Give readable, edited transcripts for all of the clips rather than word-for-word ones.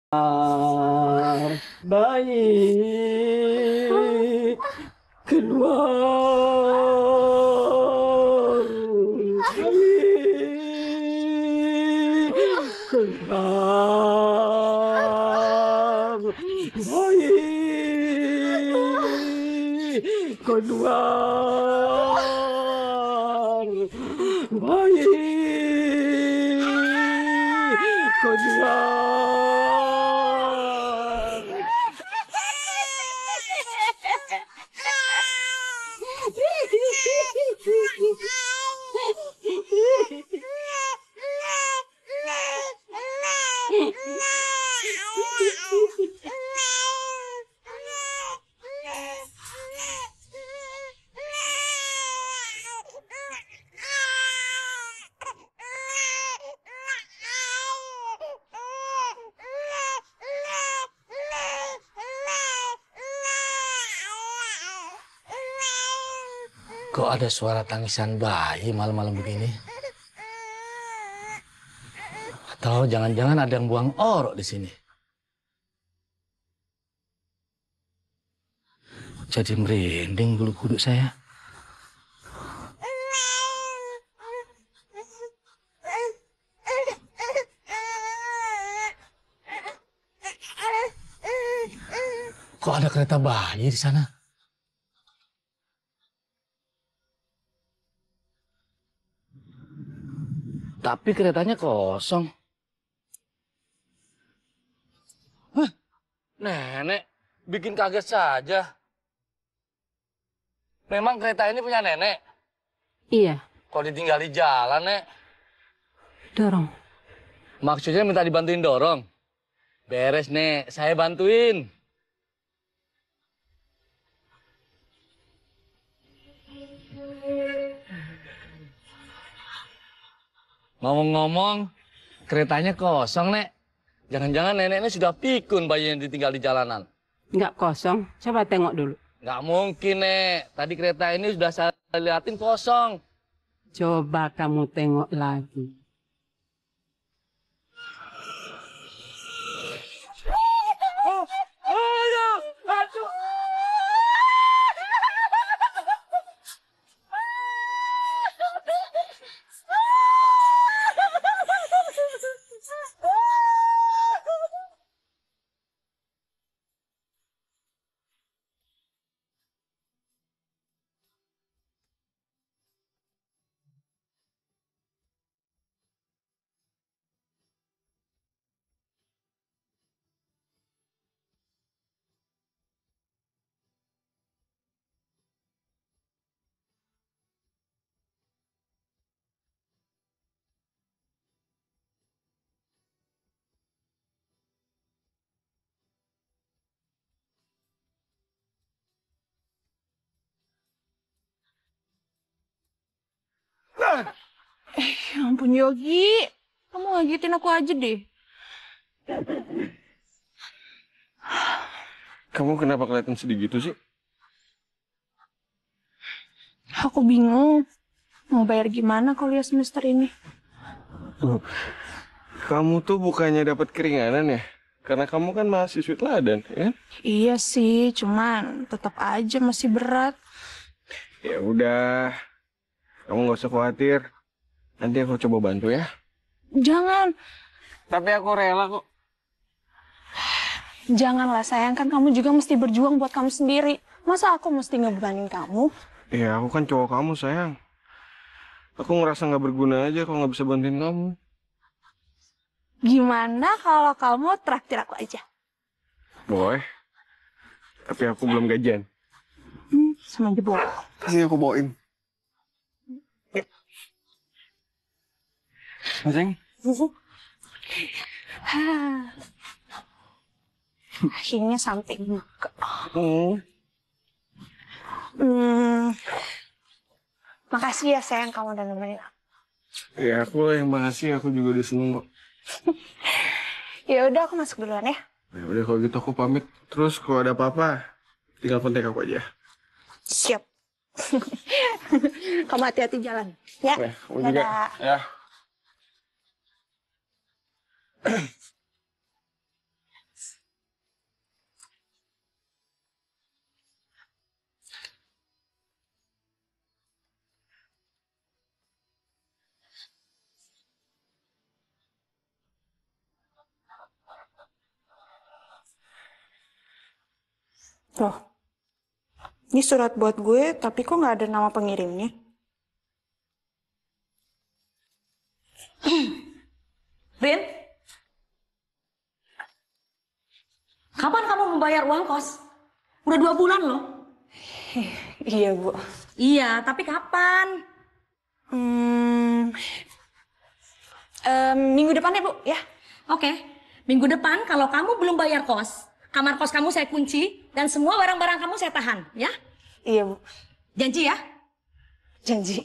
Bayi keluar, bayi keluar, bayi keluar, bayi keluar. Kok ada suara tangisan bayi malam-malam begini? Atau jangan-jangan ada yang buang orok di sini? Jadi merinding bulu kuduk saya. Kok ada kereta bayi di sana? Tapi keretanya kosong. Hah? Nenek, bikin kaget saja. Memang kereta ini punya nenek? Iya, Kok ditinggal di jalan, Nek? dorong. Maksudnya minta dibantuin dorong? Beres, Nek. Saya bantuin. Ngomong-ngomong, keretanya kosong, Nek. Jangan-jangan neneknya sudah pikun bayi yang ditinggal di jalanan. Nggak kosong, coba tengok dulu. Nggak mungkin, Nek. Tadi kereta ini sudah saya liatin kosong. Coba kamu tengok lagi. Ya ampun Yogi, kamu ngagetin aku aja deh. Kamu kenapa kelihatan sedih gitu sih? Aku bingung mau bayar gimana kuliah semester ini. Loh, kamu tuh bukannya dapat keringanan ya? Karena kamu kan mahasiswi teladan, ya kan? Iya sih, cuman tetap aja masih berat. Ya udah, kamu nggak usah khawatir. Nanti aku coba bantu ya. Jangan, Tapi aku rela kok. janganlah sayang, kan kamu juga mesti berjuang buat kamu sendiri. Masa aku mesti ngebebanin kamu? Ya aku kan cowok kamu sayang. Aku ngerasa nggak berguna aja kalau nggak bisa bantuin kamu. Gimana kalau kamu traktir aku aja? Boleh. Tapi aku belum gajian. Sama jebol. Pasti aku bawain. Sayang. Akhirnya sampai juga. Hmm. Makasih ya sayang kamu udah nemenin aku. Ya aku lah yang makasih. Aku juga udah seneng kok. Ya udah aku masuk duluan ya. Ya udah kalau gitu aku pamit. Terus kalau ada apa-apa, tinggal kontak aku aja. Siap. Kamu hati-hati jalan. Ya. Ya, kamu juga. Dadah. Ya. Loh, ini surat buat gue, tapi kok nggak ada nama pengirimnya? Rin, kapan kamu membayar uang kos? Udah 2 bulan loh. Iya, Bu. Iya, tapi kapan? Hmm, minggu depan ya, Bu, ya? Oke, minggu depan kalau kamu belum bayar kos, kamar kos kamu saya kunci dan semua barang-barang kamu saya tahan, ya? Iya, Bu. Janji ya? Janji.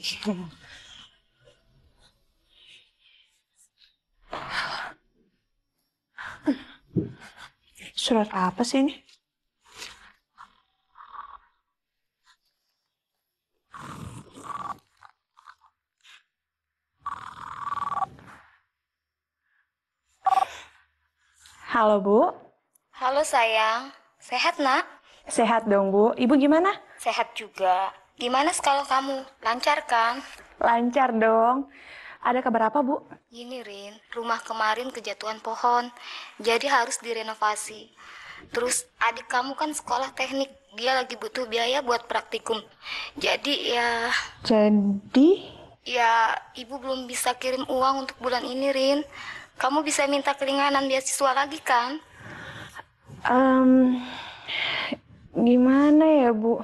Surat apa sih ini? Halo, Bu. Halo sayang, sehat nak? Sehat dong, Bu. Ibu gimana? Sehat juga. Gimana sekolah kamu? Lancar kan? Lancar dong. Ada kabar apa, Bu? Gini Rin, rumah kemarin kejatuhan pohon, jadi harus direnovasi. Terus adik kamu kan sekolah teknik, dia lagi butuh biaya buat praktikum. Jadi ya ibu belum bisa kirim uang untuk bulan ini Rin. Kamu bisa minta keringanan beasiswa lagi kan? Gimana ya, Bu?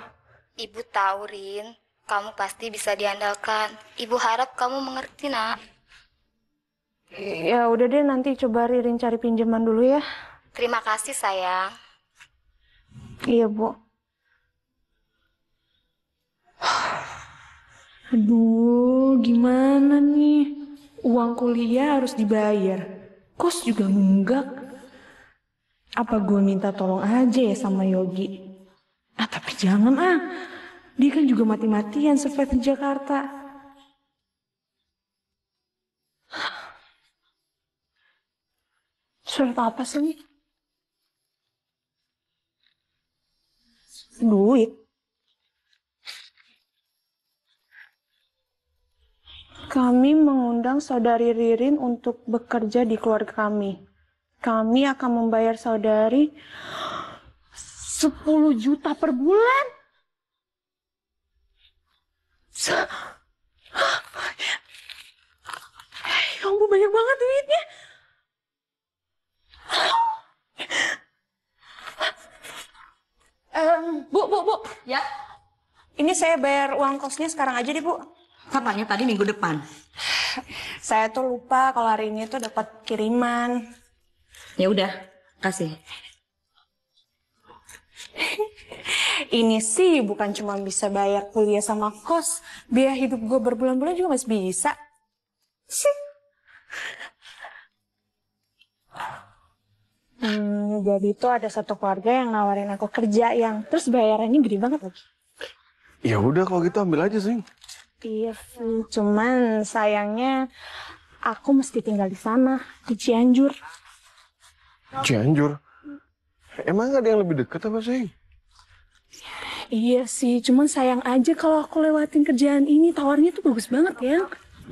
Ibu tahu Rin, kamu pasti bisa diandalkan. Ibu harap kamu mengerti nak. Ya udah deh, nanti coba Ririn cari pinjaman dulu ya. Terima kasih sayang. Iya, Bu. Aduh, gimana nih? Uang kuliah harus dibayar. Kos juga nunggak. Apa gue minta tolong aja ya sama Yogi? Tapi jangan ah. Dia kan juga mati-matian survive di Jakarta. Surat apa sih ini? Duit. Kami mengundang saudari Ririn untuk bekerja di keluarga kami. Kami akan membayar saudari 10 juta per bulan. Ya ampun, banyak banget duitnya. Bu. Ya, Ini saya bayar uang kosnya sekarang aja deh, Bu. katanya tadi minggu depan. Saya tuh lupa kalau hari ini tuh dapat kiriman. Ya udah, kasih. Ini sih bukan cuma bisa bayar kuliah sama kos. Biaya hidup gue berbulan-bulan juga masih bisa. Jadi tuh ada satu keluarga yang nawarin aku kerja yang terus bayarannya gede banget lagi. Ya udah kalau gitu ambil aja sih. Iya sih, cuman sayangnya aku mesti tinggal di sana, di Cianjur. Cianjur. Emang ada yang lebih dekat apa sih? Iya sih, cuman sayang aja kalau aku lewatin kerjaan ini, tawarnya tuh bagus banget ya.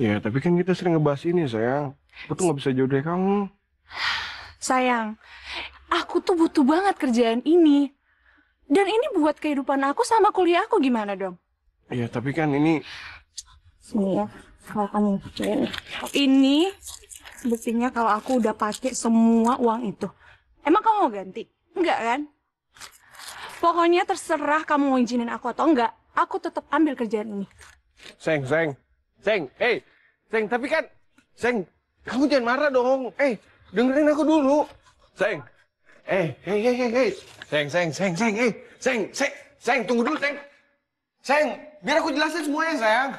Ya tapi kan kita sering ngebahas ini sayang. Aku tuh nggak bisa jauh dari kamu. Sayang, aku tuh butuh banget kerjaan ini. Dan ini buat kehidupan aku sama kuliah aku gimana dong? Ya tapi kan ini... Sini ya, kalau kamu ini buktinya kalau aku udah pakai semua uang itu. Emang kamu mau ganti? Enggak kan? Pokoknya terserah kamu mau izinin aku atau enggak, aku tetap ambil kerjaan ini. Seng, tapi kan... Seng, kamu jangan marah dong. Dengerin aku dulu. Seng. Seng, tunggu dulu, Seng. Seng, biar aku jelasin semuanya, sayang.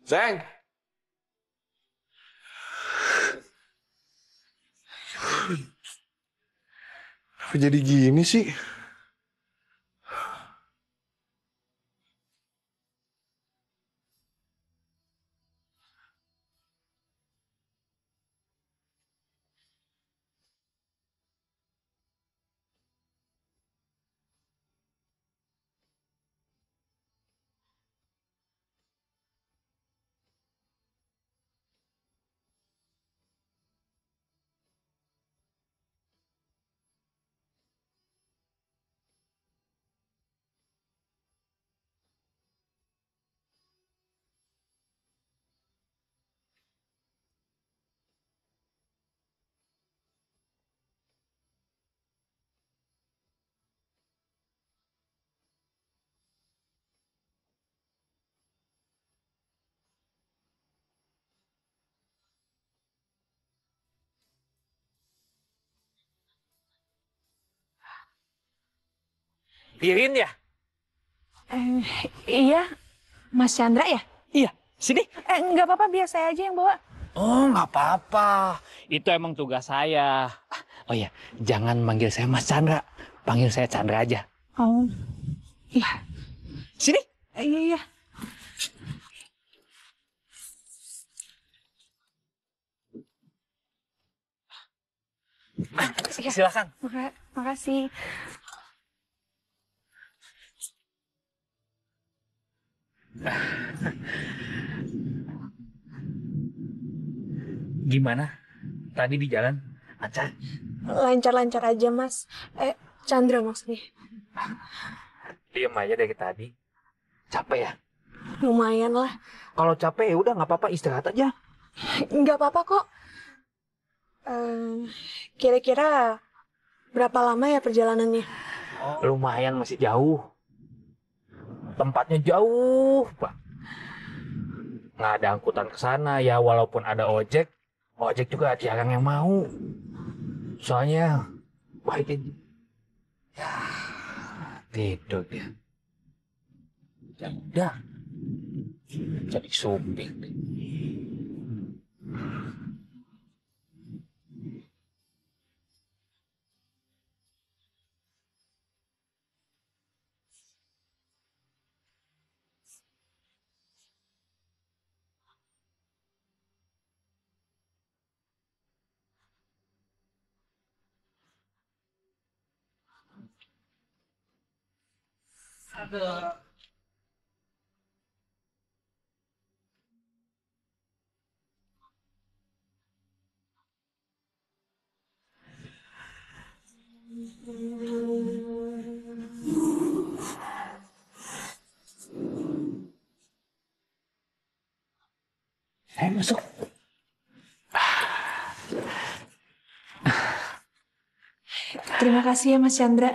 Seng. Apa jadi gini sih? Ririn ya? Iya, Mas Chandra ya? Iya, sini. Nggak apa-apa, biar saya aja yang bawa. Oh, nggak apa-apa. Itu emang tugas saya. Oh iya, jangan manggil saya Mas Chandra. Panggil saya Chandra aja. Oh, iya. Sini. Iya, iya. Silakan. Makasih. Gimana? Tadi di jalan, lancar? Lancar-lancar aja, Mas. Chandra maksudnya. Diam aja dari tadi. Capek ya? Lumayan lah. Kalau capek ya udah nggak apa-apa, istirahat aja. Nggak apa-apa kok. Kira-kira berapa lama ya perjalanannya? Lumayan, masih jauh. Tempatnya jauh, Pak. Nggak ada angkutan ke sana ya, walaupun ada ojek juga jarang yang mau. Soalnya baiknya ya tidur dia. Ya udah, jadi supir deh. Ayo masuk. Terima kasih ya, Mas Chandra.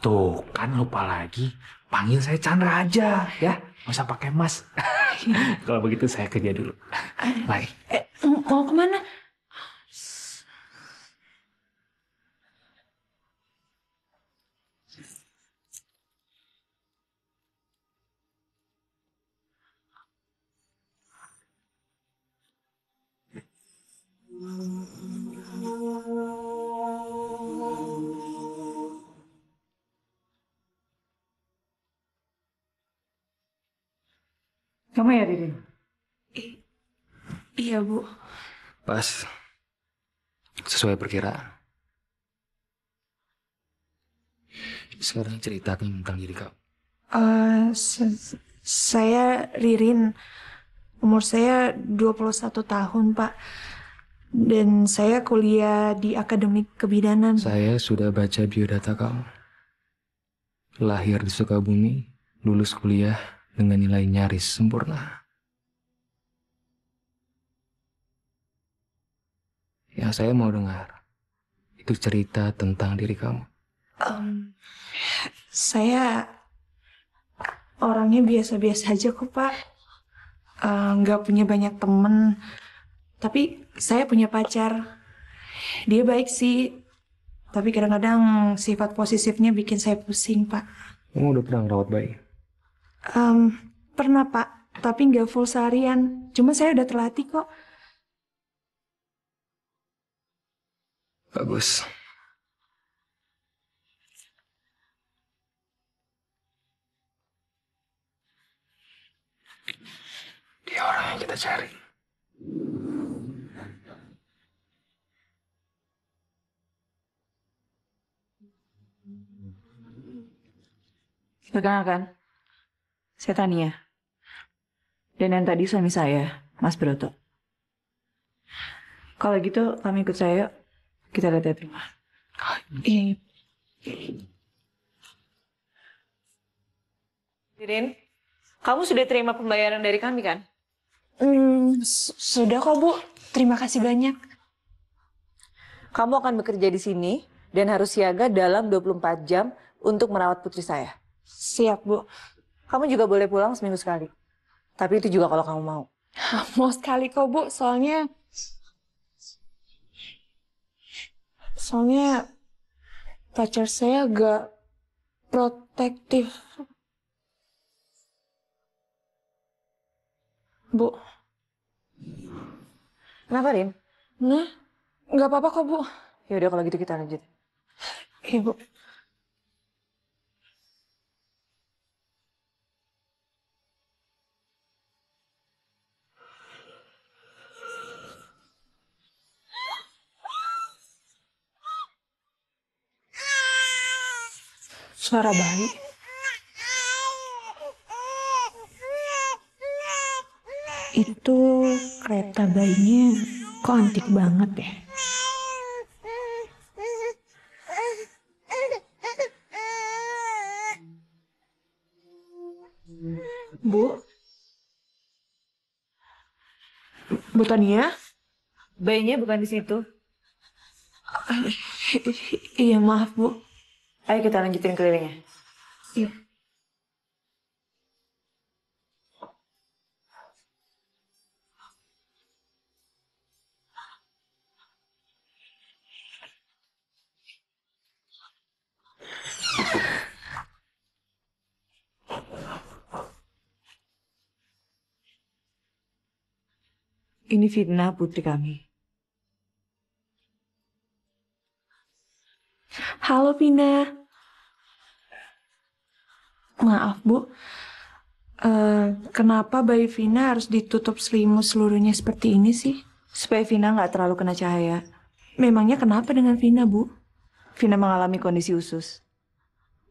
Tuh kan lupa lagi, panggil saya Chandra aja ya, nggak usah pakai mas. Kalau begitu saya kerja dulu. Baik. Mau kemana? Kamu ya, Ririn? Iya, Bu. Pas. Sesuai perkiraan. Sekarang ceritakan tentang diri kamu. Saya Ririn. Umur saya 21 tahun, Pak. Dan saya kuliah di Akademik Kebidanan. Saya sudah baca biodata kamu. Lahir di Sukabumi, lulus kuliah dengan nilai nyaris sempurna. Yang saya mau dengar, itu cerita tentang diri kamu. Saya orangnya biasa-biasa aja kok, Pak. Nggak punya banyak temen. Tapi saya punya pacar. Dia baik sih. Tapi kadang-kadang sifat posesifnya bikin saya pusing, Pak. Kamu udah pernah ngerawat bayi? Pernah, Pak. Tapi nggak full seharian. Cuma saya udah terlatih kok. Bagus. Dia orang yang kita cari. Perkenalkan, saya Tania. Dan yang tadi suami saya, Mas Broto. Kalau gitu, kami ikut saya yuk. Kita lihat rumah. Ririn, kamu sudah terima pembayaran dari kami kan? Sudah kok, Bu. Terima kasih banyak. Kamu akan bekerja di sini dan harus siaga dalam 24 jam untuk merawat putri saya. Siap, Bu. Kamu juga boleh pulang seminggu sekali. Tapi itu juga kalau kamu mau. Mau sekali kok, Bu. Soalnya pacar saya agak protektif. Bu. Kenapa, Rin? Nah, nggak apa-apa kok, Bu. Ya udah kalau gitu kita lanjut. Iya, Bu. Suara bayi. Itu kereta bayinya kok antik banget ya. Bu? Bu Tania? Bayinya bukan di situ. Iya, maaf, Bu. Ayo kita lanjutin kelilingnya. Iya. Ini Fitnah, putri kami. Halo, Vina. Maaf, Bu. Kenapa bayi Vina harus ditutup selimut seluruhnya seperti ini sih? Supaya Vina nggak terlalu kena cahaya. Memangnya kenapa dengan Vina, Bu? Vina mengalami kondisi usus.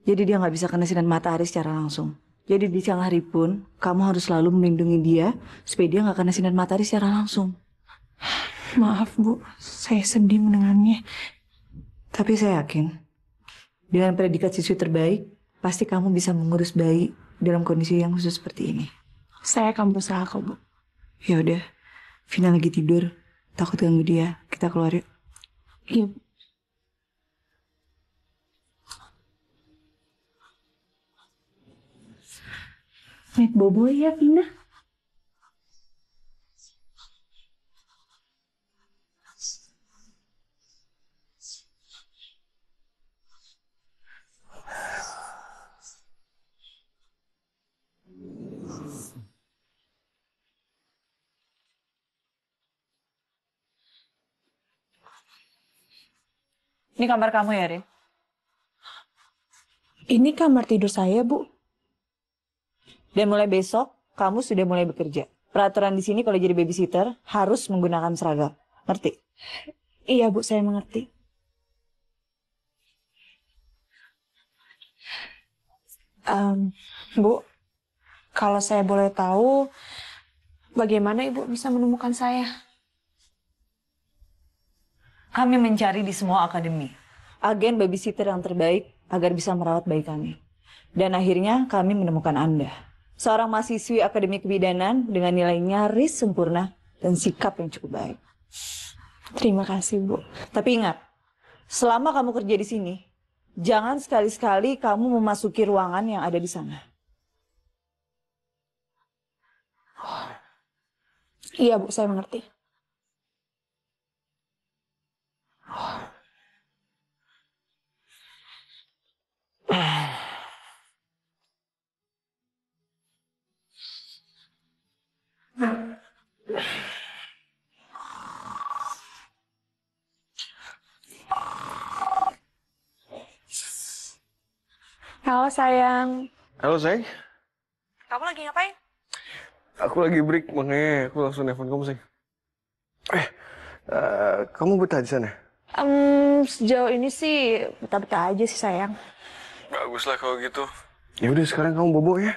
Jadi dia nggak bisa kena sinar matahari secara langsung. Jadi di siang hari pun, kamu harus selalu melindungi dia supaya dia nggak kena sinar matahari secara langsung. Maaf, Bu. Saya sedih mendengarnya. Tapi saya yakin, dengan predikat siswi terbaik, pasti kamu bisa mengurus bayi dalam kondisi yang khusus seperti ini. Saya akan berusaha kok, Bu. Ya udah, Vina lagi tidur. Takut ganggu dia. Kita keluar yuk. Iya, Bu. Naik bobo ya, Vina. Ini kamar kamu ya, Rin? Ini kamar tidur saya, Bu. Dan mulai besok, kamu sudah mulai bekerja. Peraturan di sini kalau jadi babysitter harus menggunakan seragam. Ngerti? Iya, Bu, saya mengerti. Bu, kalau saya boleh tahu, bagaimana Ibu bisa menemukan saya? Kami mencari di semua akademi agen babysitter yang terbaik agar bisa merawat bayi kami. Dan akhirnya kami menemukan Anda. Seorang mahasiswi akademi kebidanan dengan nilai nyaris sempurna dan sikap yang cukup baik. Terima kasih, Bu. Tapi ingat, selama kamu kerja di sini, jangan sekali-sekali kamu memasuki ruangan yang ada di sana. Iya, Bu, saya mengerti. Halo, sayang. Halo, sayang. Kamu lagi ngapain? Aku lagi break, makanya aku langsung nelfon kamu, sayang. Kamu betah di sana? Sejauh ini sih betah-betah aja sih, sayang. Baguslah kalau gitu. Ya udah sekarang kamu bobo ya.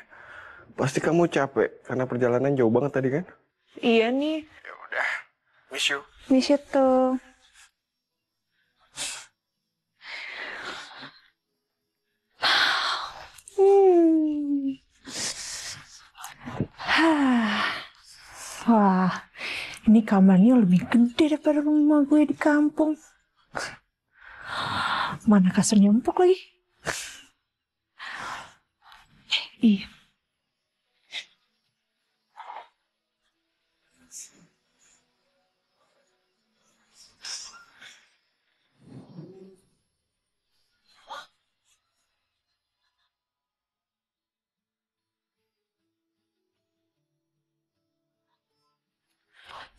Pasti kamu capek karena perjalanan jauh banget tadi kan? Iya nih. Ya udah. Miss you. Miss you tuh. Wah, ini kamarnya lebih gede daripada rumah gue di kampung. Mana kasurnya empuk lagi? Iya.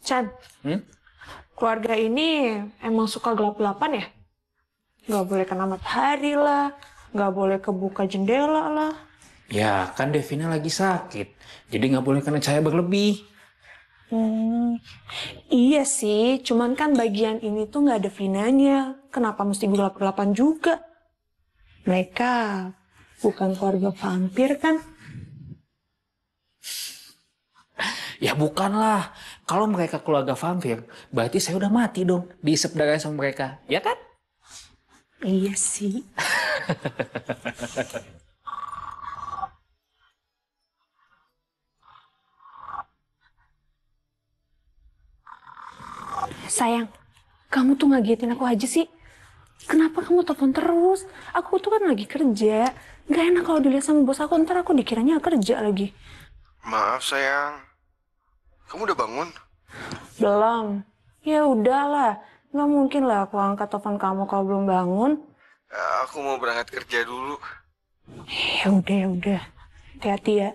Chan, keluarga ini emang suka gelap-gelapan ya? Nggak boleh kena matahari lah, nggak boleh kebuka jendela lah. Ya, kan Devina lagi sakit. Jadi nggak boleh kena cahaya berlebih. Iya sih, cuman kan bagian ini tuh nggak ada Vinanya. Kenapa mesti gelap-gelapan juga? Mereka bukan keluarga vampir kan? Ya bukanlah. Kalau mereka keluarga vampir, berarti saya udah mati dong. Diisep darah sama mereka. Ya kan? Iya sih. Sayang, kamu tuh ngagetin aku aja sih. Kenapa kamu telepon terus? Aku tuh kan lagi kerja. Gak enak kalau dilihat sama bos aku, ntar aku dikiranya kerja lagi. Maaf sayang. Kamu udah bangun? Belum. Ya udahlah. Nggak mungkin lah aku angkat telepon kamu kalau belum bangun. Aku mau berangkat kerja dulu. Ya udah, ya udah. Hati-hati ya.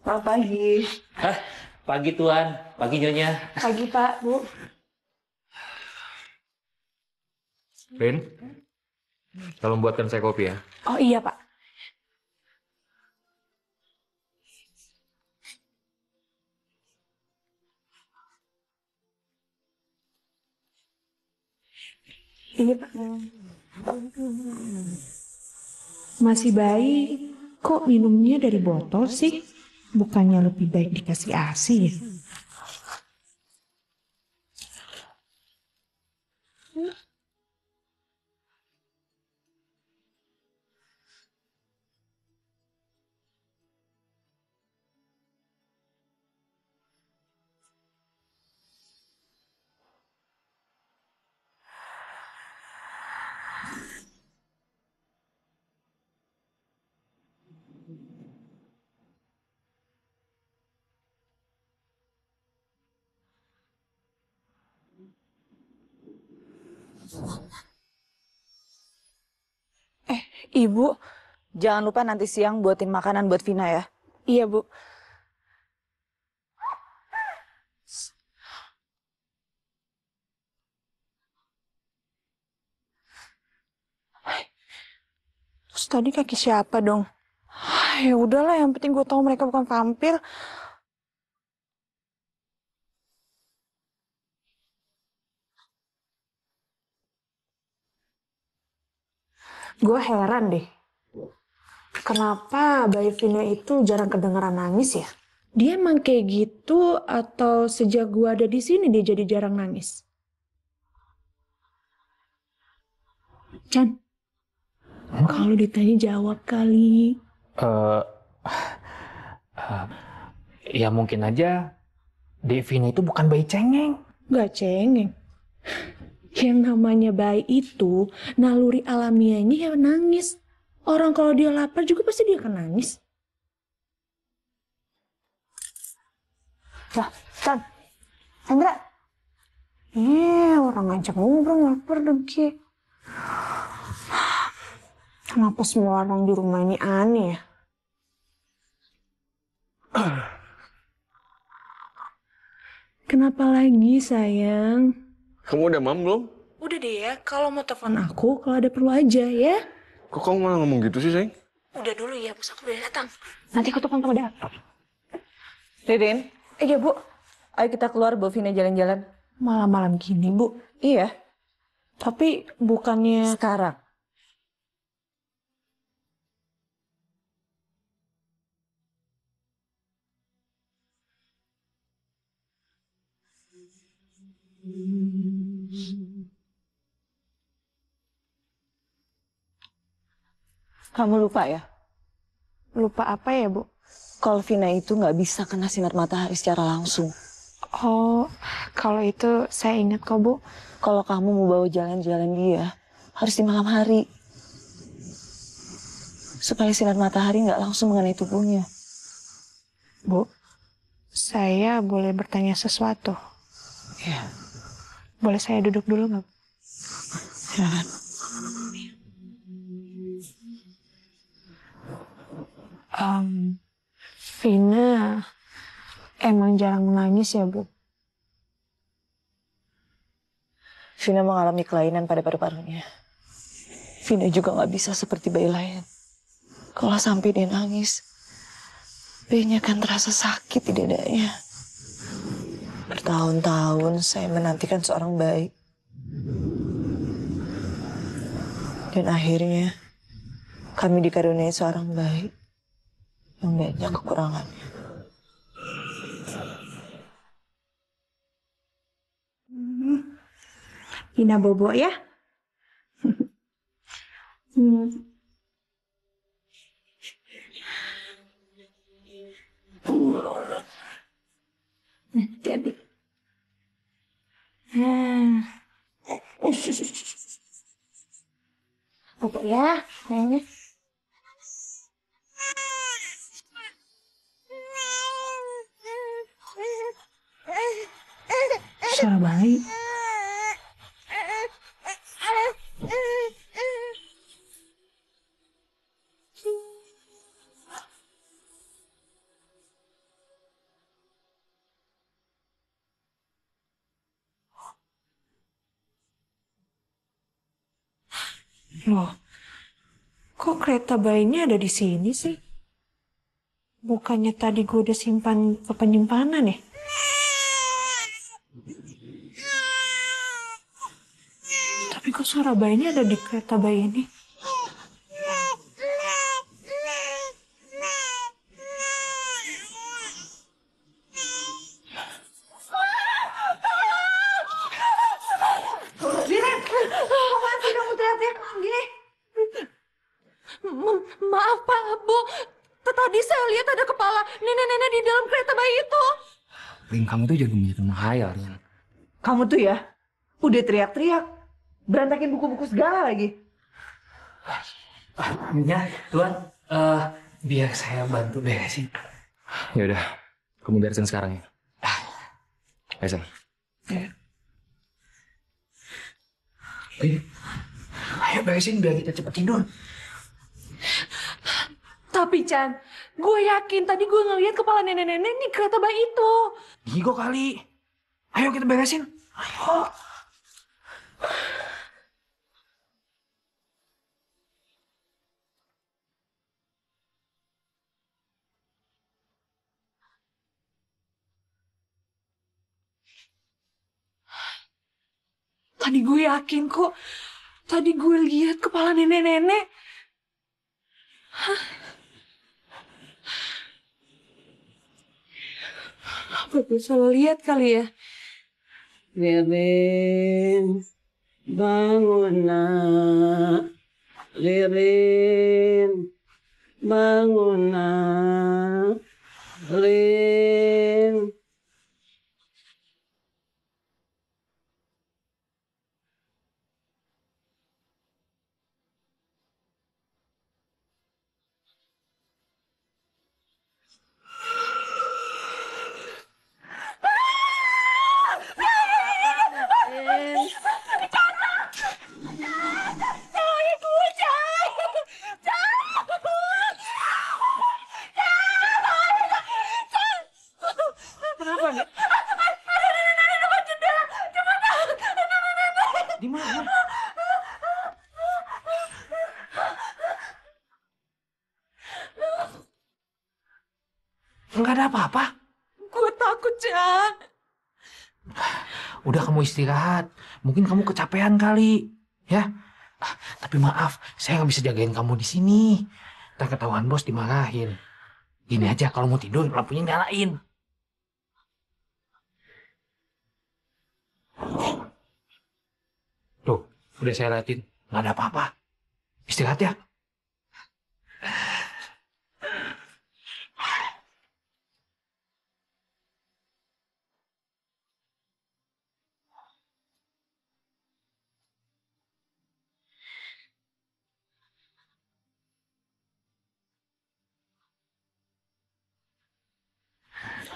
Selamat pagi. Hah? Pagi Tuan. Pagi Nyonya. Pagi Pak, Bu. Rin, tolong buatkan saya kopi ya. Oh iya Pak. Ini Pak. Masih baik. Kok minumnya dari botol sih? Bukannya lebih baik dikasih ASI ya? Ibu. Jangan lupa nanti siang buatin makanan buat Vina ya. Iya, Bu. Terus tadi kaki siapa dong? Ya udahlah, yang penting gue tahu mereka bukan vampir. Gue heran deh. Kenapa Bayi Vina itu jarang kedengeran nangis ya? Dia emang kayak gitu atau sejak gue ada di sini dia jadi jarang nangis? Chan, kalau ditanya jawab kali. Ya mungkin aja Devina itu bukan bayi cengeng. Gak cengeng. Yang namanya bayi itu naluri alamiahnya ya nangis. Orang kalau dia lapar juga pasti dia akan nangis. Lah, Chan, Hendra. Orang ngajak ngobrol lapar lagi. Kenapa semua orang di rumah ini aneh ya? Kenapa lagi sayang? Kamu udah mam belum? Udah deh ya, kalau mau telepon aku, kalau ada perlu aja ya. Kok kamu malah ngomong gitu sih sayang? Udah dulu ya, bos aku udah datang. Nanti aku telepon kamu dah. Ririn, Iya Bu. ayo kita keluar bawa Vina jalan-jalan. Malam-malam gini Bu. Iya, Tapi bukannya... sekarang. Kamu lupa ya? Lupa apa ya Bu? Kalau Vina itu nggak bisa kena sinar matahari secara langsung. Oh, kalau itu saya ingat kok Bu. Kalau kamu mau bawa jalan-jalan dia, harus di malam hari. Supaya sinar matahari nggak langsung mengenai tubuhnya. Bu, saya boleh bertanya sesuatu? Ya, Boleh saya duduk dulu nggak? silakan. Vina emang jarang menangis ya, Bu? Vina mengalami kelainan pada paru-parunya. Vina juga nggak bisa seperti bayi lain. Kalau sampai dia nangis, bayinya kan terasa sakit di dadanya. Bertahun-tahun saya menantikan seorang bayi. Dan akhirnya kami dikaruniai seorang bayi yang banyak kekurangannya. Vina bobo ya. Jadi. Bobo ya, sayangnya. Suara bayi. Loh, kok kereta bayinya ada di sini sih? Bukannya tadi gue udah simpan ke penyimpanan ya? Tapi kok suara bayinya ada di kereta bayi ini? Maaf Pak, Bu. Tadi saya lihat ada kepala nenek-nenek di dalam kereta bayi itu. Rin, kamu tuh jadi banyak menghayal, Rin. Kamu tuh ya, udah teriak-teriak, berantakin buku-buku segala lagi. Ya, Tuan, biar saya bantu beresin. Ya udah, kamu beresin sekarang ya. Beresin. Ya. Ayo beresin biar kita cepet tidur. Tapi Chan, gue yakin tadi gue ngeliat kepala nenek-nenek di kereta bayi itu. Gigo kali. Ayo kita beresin. Ayo. Tadi gue yakin kok. Tadi gue lihat kepala nenek-nenek. Apa gue salah lihat kali ya? Ririn, bangun nak. Ririn, bangun nak. Rin. Kenapa nih? Di mana? Enggak ada apa-apa. Gue takut, Chan. Udah kamu istirahat. Mungkin kamu kecapean kali. Ya. Tapi maaf, saya nggak bisa jagain kamu di sini. Ntar ketahuan bos dimarahin. Gini aja, kalau mau tidur lampunya nyalain. Tuh, udah saya liatin. Nggak ada apa-apa. Istirahat ya.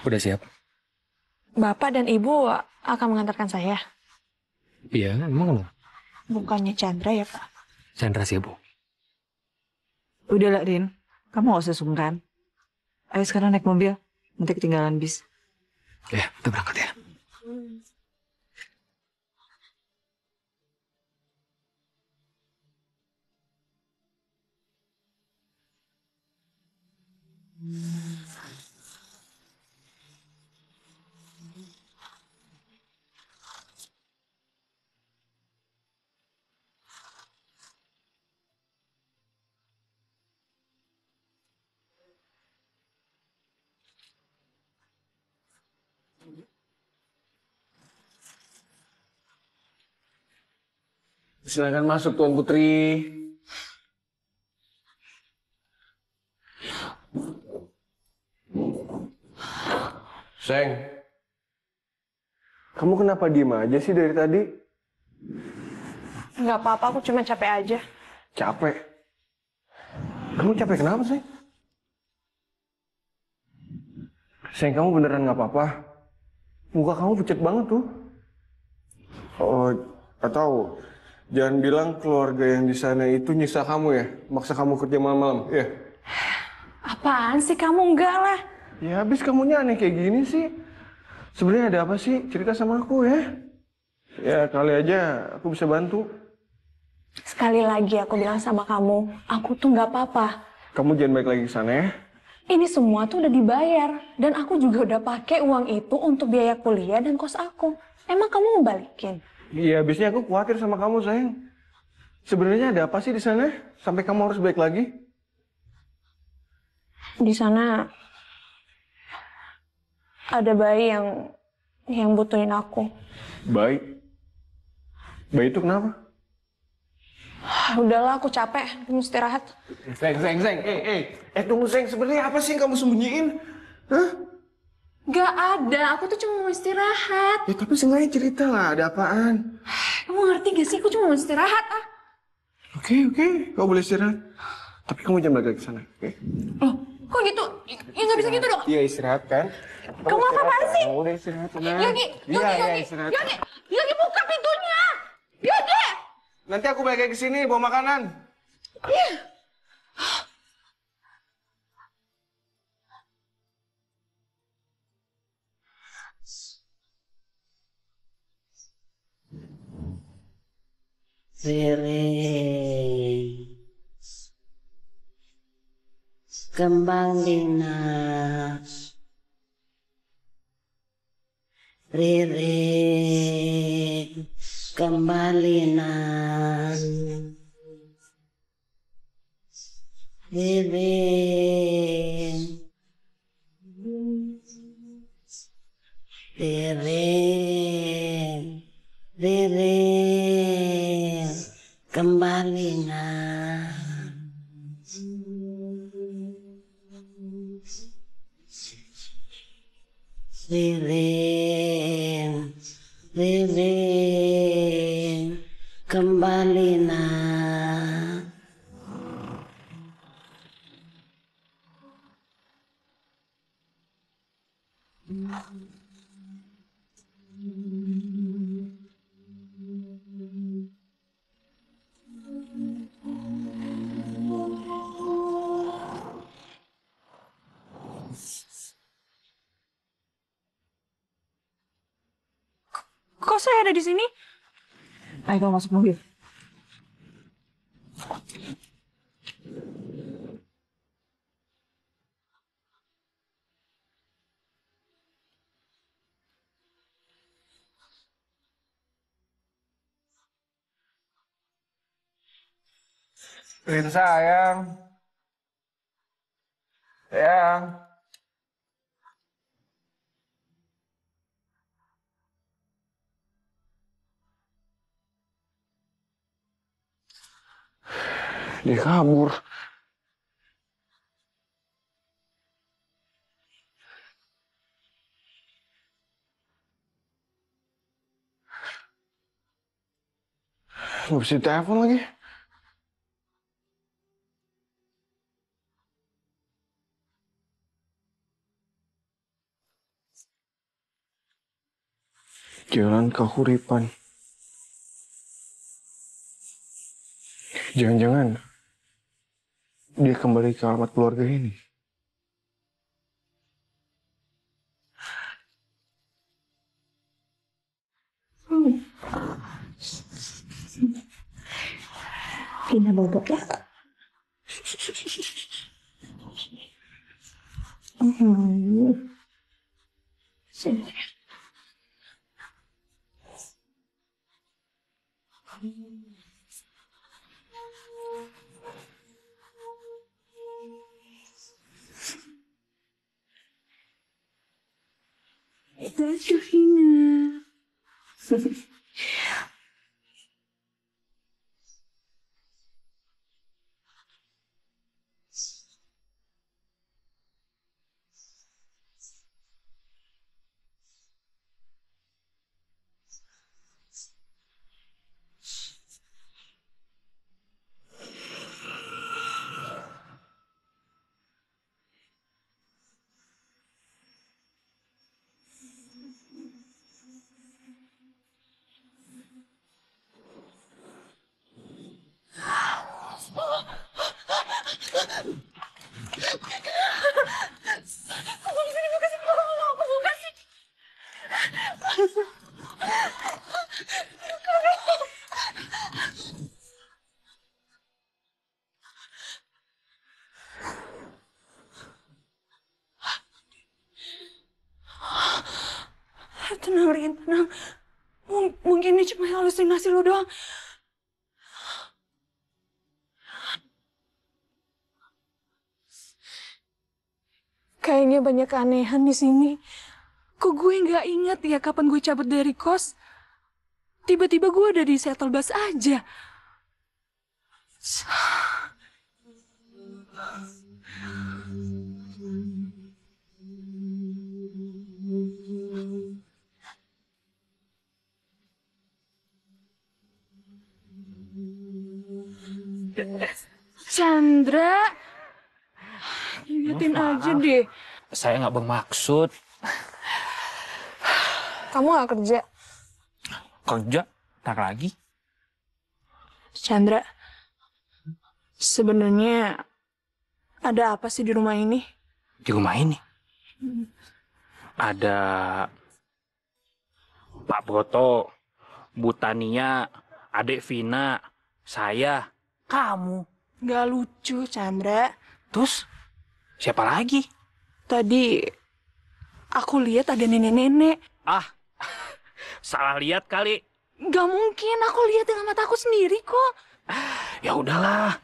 Udah siap? Bapak dan Ibu akan mengantarkan saya. Iya, emang kenapa? Bukannya Chandra ya, Pak? Chandra sih, Bu. Udahlah, Rin. Kamu gak usah sungkan. Ayo sekarang naik mobil. Nanti ketinggalan bis. Ya, kita berangkat ya. Silakan masuk Tuan Putri. Seng, kamu kenapa diem aja sih dari tadi? Nggak apa-apa, aku cuma capek aja. Capek? Kamu capek kenapa sih? Seng, kamu beneran nggak apa-apa? Muka kamu pucat banget tuh. Oh, atau jangan bilang keluarga yang di sana itu nyiksa kamu ya, maksa kamu kerja malam-malam, ya? Apaan sih kamu? Enggak lah. Ya habis kamunya aneh kayak gini sih. Sebenarnya ada apa sih? Cerita sama aku ya. Ya kali aja aku bisa bantu. Sekali lagi aku bilang sama kamu, aku tuh nggak apa-apa. Kamu jangan balik lagi ke sana ya. Ini semua tuh udah dibayar. Dan aku juga udah pakai uang itu untuk biaya kuliah dan kos aku. Emang kamu mau balikin? Iya, habisnya aku khawatir sama kamu, sayang. Sebenarnya ada apa sih di sana? Sampai kamu harus balik lagi? Di sana ada bayi yang butuhin aku. Baik. Bayi itu kenapa? Udahlah, aku capek. Aku mau istirahat. Seng. Tunggu, Seng. Sebenarnya apa sih yang kamu sembunyiin? Hah? Gak ada, aku tuh cuma mau istirahat. Ya tapi sengaja cerita lah, ada apaan? Kamu ngerti gak sih? Aku cuma mau istirahat, ah. Oke. Kau boleh istirahat. Tapi kamu jangan balik lagi ke sana, oke? Loh, kok gitu? Ya nggak bisa gitu dong. Iya, istirahat kan? Kamu apa-apaan sih? Kamu udah istirahat, tenang. Yogi, istirahat. Yogi, buka pintunya. Yogi! Nanti aku balik lagi ke sini bawa makanan. Rere, kembali nak. Rere, kembali nak. Rere, Rere, kembali nak. Rere, kembali nak. Kok saya ada di sini? Ayo kamu masuk mobil. Rin sayang. Sayang. Dia kabur. Nggak bisa telepon lagi. Jalan Kahuripan. Jangan-jangan dia kembali ke alamat keluarga ini. Ini bobok ya. Sini. That's your finger. Tenang, Rin, tenang. Mungkin ini cuma halusinasi lo doang. Kayaknya banyak keanehan di sini. Kok gue nggak ingat ya kapan gue cabut dari kos? Tiba-tiba gue udah di shuttle bus aja. Chandra, liatin aja deh. Saya nggak bermaksud. Kamu nggak kerja? Kerja? Ntar lagi. Chandra, sebenarnya ada apa sih di rumah ini? Di rumah ini? Ada Pak Broto, Bu Tania, Adek Vina, saya, kamu. Gak lucu, Chandra. Terus, siapa lagi? Tadi aku lihat ada nenek-nenek. Ah, salah lihat kali. Gak mungkin, aku lihat dengan mataku sendiri kok. Ya udahlah,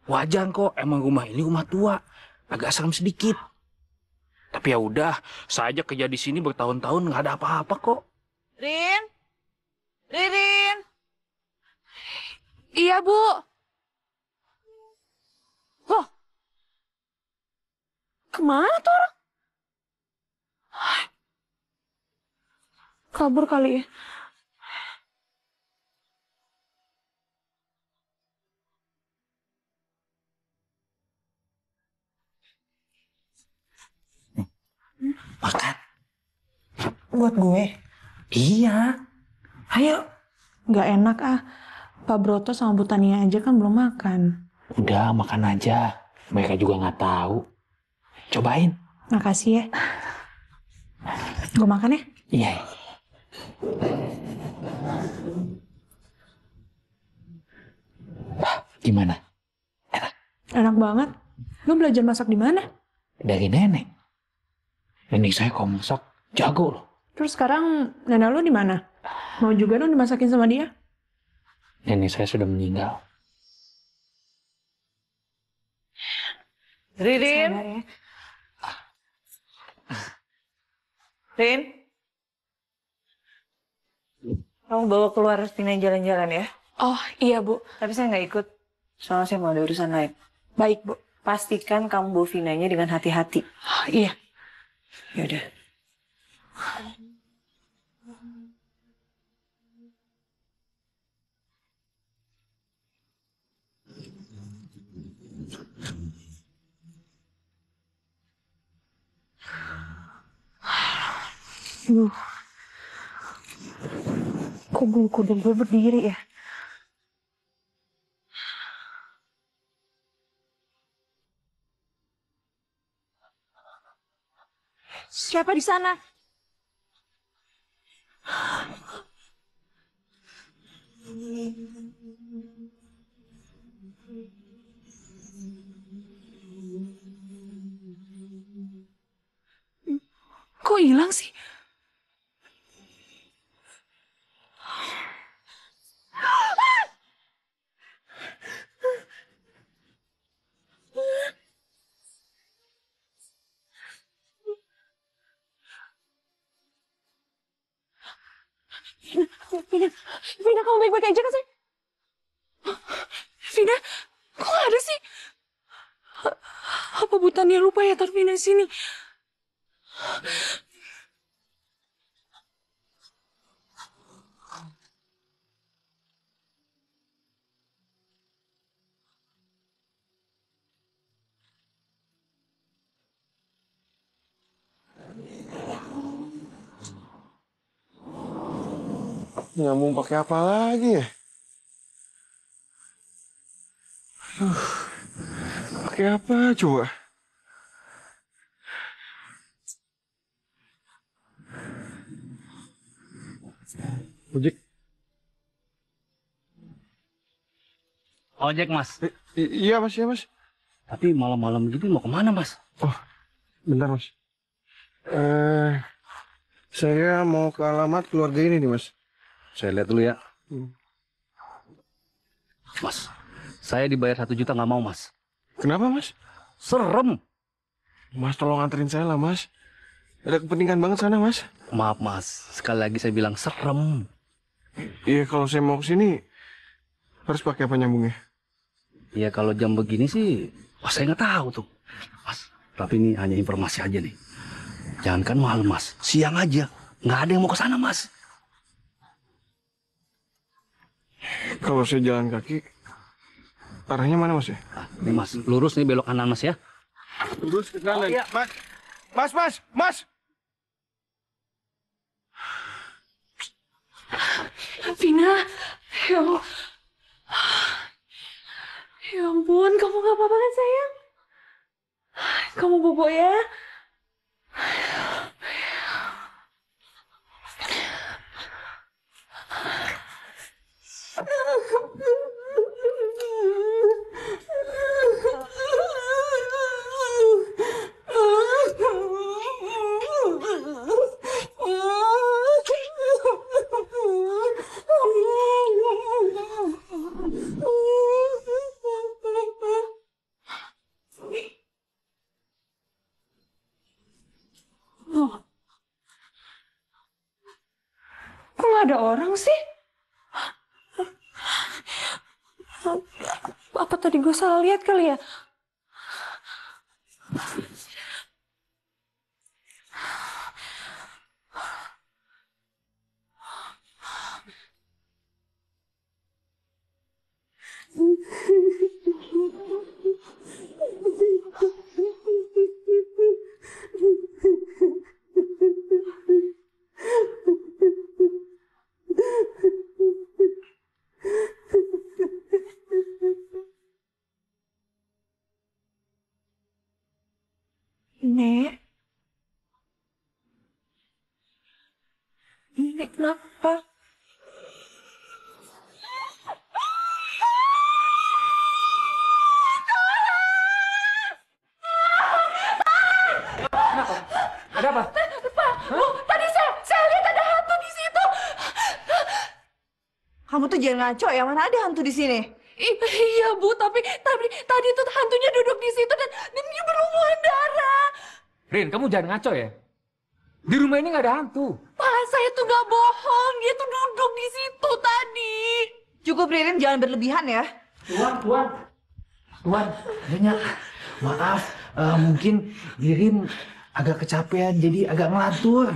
wajar kok. Emang rumah ini rumah tua, agak serem sedikit. Tapi ya udah, saya aja kerja di sini bertahun-tahun nggak ada apa-apa kok. Rin? Ririn? Iya, Bu. Loh, kemana tuh orang? Kabur kali ya. Makan. Buat gue? Iya. Ayo. Gak enak ah. Pak Broto sama Bu Tania aja kan belum makan. Udah, makan aja. Mereka juga nggak tahu. Cobain. Makasih ya. Gue makan ya? Iya. Gimana? Enak banget. Lu belajar masak di mana? Dari nenek. Nenek saya kalau masak jago loh. Terus sekarang nenek lu di mana? Mau juga dong dimasakin sama dia? Nenek saya sudah meninggal. Ririn? Sabar ya. Rin? Kamu bawa keluar Vina jalan-jalan ya? Oh iya Bu. Tapi saya nggak ikut. Soalnya saya mau ada urusan lain. Baik Bu. Pastikan kamu bawa Vinanya dengan hati-hati. Oh, iya. Yaudah. Kok bulu kuduk gue berdiri ya? Siapa di sana? hilang sih? Vina, Vina kamu baik-baik aja kan sayang? Vina, kok gak ada sih? Apa butannya lupa ya taruh Vina di sini? Nyambung pakai apa lagi ya? Pakai apa coba? Ojek. Ojek, Mas. Iya, Mas, iya, Mas. Tapi malam-malam gini mau kemana, Mas? Oh, bentar, Mas. Saya mau ke alamat keluarga ini nih, Mas. Saya lihat dulu ya. Mas, saya dibayar 1 juta nggak mau, Mas. Kenapa, Mas? Serem. Mas, tolong anterin saya lah, Mas. Ada kepentingan banget sana, Mas. Maaf, Mas. Sekali lagi saya bilang serem. Iya, kalau saya mau ke sini harus pakai apa nyambungnya? Iya, kalau jam begini sih, wah saya nggak tahu tuh. Mas, tapi ini hanya informasi aja nih. Jangankan malam, Mas. Siang aja. Nggak ada yang mau ke sana, Mas. Kalau saya jalan kaki, arahnya mana, Mas ya? Nih, Mas. Lurus nih belok kanan, Mas ya. Lurus ke kanan. Oh, iya. Mas, Mas, Mas, Mas. Vina, ya Allah. Ya ampun, kamu gak apa-apa kan sayang? Kamu bobo ya? Kok gak ada orang sih? Apa tadi gue salah lihat kali ya? Nek. Nek, kenapa? Ada apa? Pak, Bu, tadi saya lihat ada hantu di situ. Kamu tuh jangan ngaco ya, mana ada hantu di sini? Iya Bu, tapi tadi tuh hantunya duduk di situ dan dia berlumuran darah. Rin, kamu jangan ngaco ya. Di rumah ini nggak ada hantu. Pak, saya tuh nggak bohong, dia tuh duduk di situ tadi. Cukup Ririn, jangan berlebihan ya. Tuan, Nyonya, maaf, mungkin Ririn agak kecapean, jadi agak ngelantur.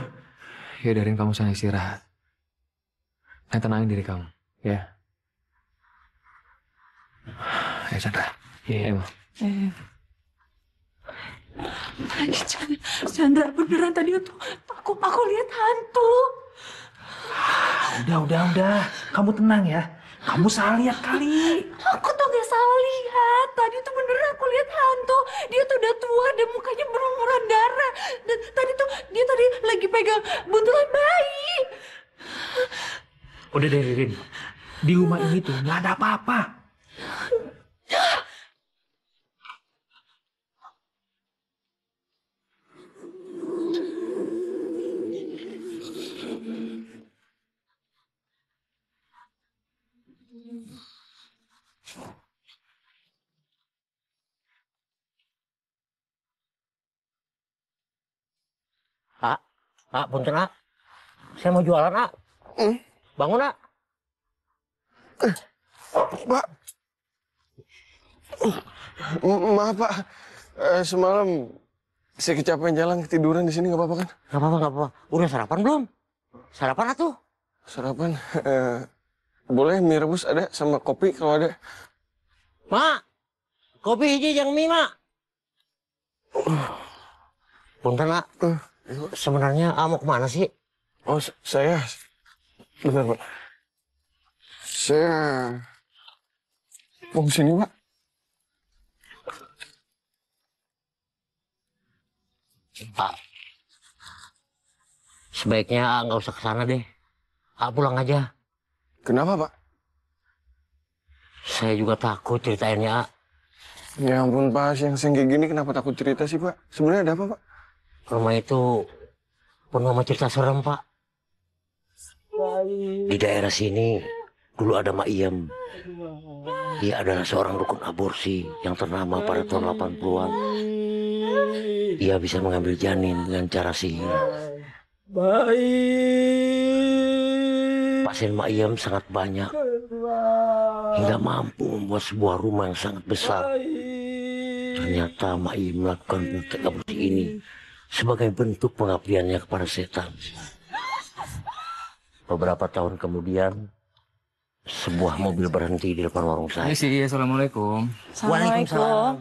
Ya udah, Rin, kamu sana istirahat. Yang tenangin diri kamu, ya. Ayo, Chandra. Ayo. Chandra, beneran tadi tuh aku lihat hantu. Udah. Kamu tenang ya. Kamu salah lihat kali. Aku tuh gak salah lihat. Tadi tuh beneran aku lihat hantu. Dia tuh udah tua dan mukanya berlumuran darah. Dan tadi tuh dia lagi pegang buntelan bayi. Udah deh, Ririn. Di rumah ini tuh nggak ada apa-apa. Punten, Ak. Saya mau jualan, Ak. Bangun, Ak. Pak. Maaf, Pak. Semalam saya kecapean jalan, ketiduran di sini, nggak apa-apa kan? Nggak apa-apa, nggak apa-apa. Udah sarapan belum? Sarapan atuh. Sarapan? Boleh mie rebus ada sama kopi kalau ada. Mak, kopi hiji yang mie, Mak. Punten, Ak. Sebenarnya mau kemana sih? Oh, saya... Bentar, Pak. Saya... mau kesini, Pak. Pak, sebaiknya nggak usah ke sana deh. Pulang aja. Kenapa, Pak? Saya juga takut ceritainnya. Ya ampun, Pak. Siang-siang kayak gini kenapa takut cerita sih, Pak? Sebenarnya ada apa, Pak? Rumah itu penuh sama cerita serem, Pak. Di daerah sini dulu ada Mak Iem. Dia adalah seorang dukun aborsi yang ternama pada tahun 80-an. Ia bisa mengambil janin dengan cara sihir. Pasien Mak Iem sangat banyak, hingga mampu membuat sebuah rumah yang sangat besar. Ternyata Mak Iem melakukan praktek aborsi ini sebagai bentuk pengabdiannya kepada setan. Beberapa tahun kemudian, sebuah mobil berhenti di depan warung saya. Assalamualaikum. Assalamualaikum.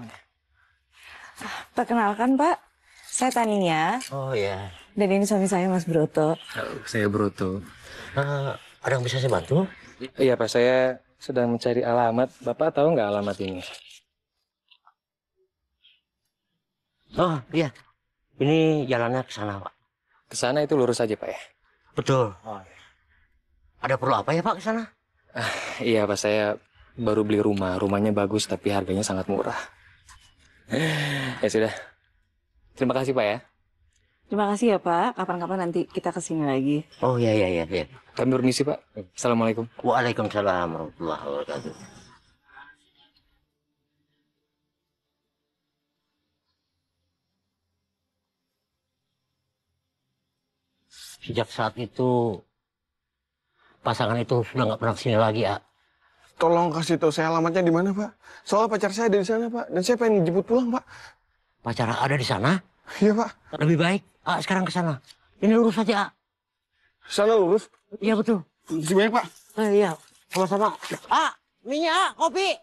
Perkenalkan, Pak. Saya Tania. Oh ya. Dan ini suami saya, Mas Broto. Saya Broto. Ada yang bisa saya bantu? Iya, Pak. Saya sedang mencari alamat. Bapak tahu nggak alamat ini? Oh, iya. Ini jalannya ke sana, Pak. Ke sana itu lurus aja, Pak ya? Betul. Oh, iya. Ada perlu apa ya, Pak, ke sana? Iya, Pak. Saya baru beli rumah. Rumahnya bagus, tapi harganya sangat murah. Ya sudah. Terima kasih, Pak ya. Terima kasih ya, Pak. Kapan-kapan nanti kita kesini lagi. Oh, iya, iya, iya. Kami permisi, Pak. Assalamualaikum. Waalaikumsalam warahmatullahi wabarakatuh. Sejak saat itu, pasangan itu sudah nggak pernah kesini lagi, ya. Tolong kasih tahu saya alamatnya di mana, Pak. Soalnya pacar saya ada di sana, Pak. Dan saya pengen dijemput pulang, Pak. Pacar ada di sana? Iya, Pak. Lebih baik, sekarang ke sana. Ini lurus saja, Sana lurus? Iya, betul. Terima kasih, Pak. Iya, sama-sama. Minyak, kopi.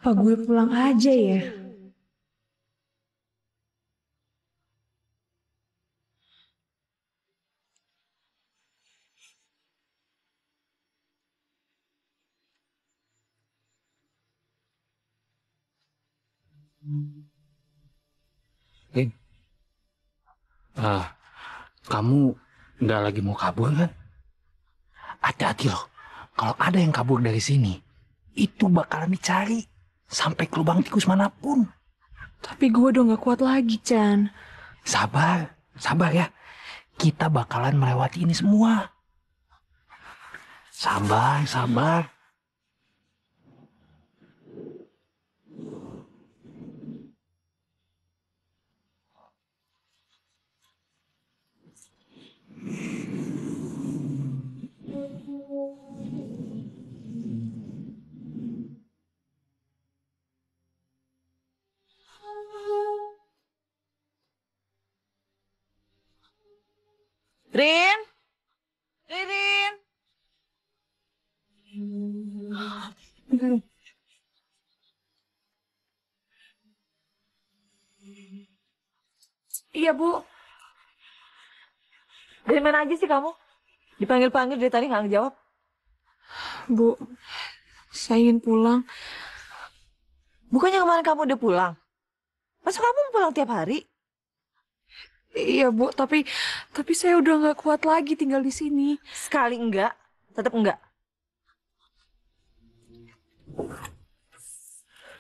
Apa gue pulang aja ya? Kamu nggak lagi mau kabur kan? Hati-hati loh. Kalau ada yang kabur dari sini, itu bakalan dicari sampai ke lubang tikus manapun. Tapi gue udah gak kuat lagi, Chan. Sabar, sabar ya. Kita bakalan melewati ini semua. Sabar, sabar. Rin? Ririn? Iya, Bu. Dari mana aja sih kamu? Dipanggil-panggil dari tadi nggak ngejawab. Bu, saya ingin pulang. Bukannya kemarin kamu udah pulang? Masa kamu pulang tiap hari? Iya Bu, tapi saya udah nggak kuat lagi tinggal di sini. Sekali enggak, tetap enggak.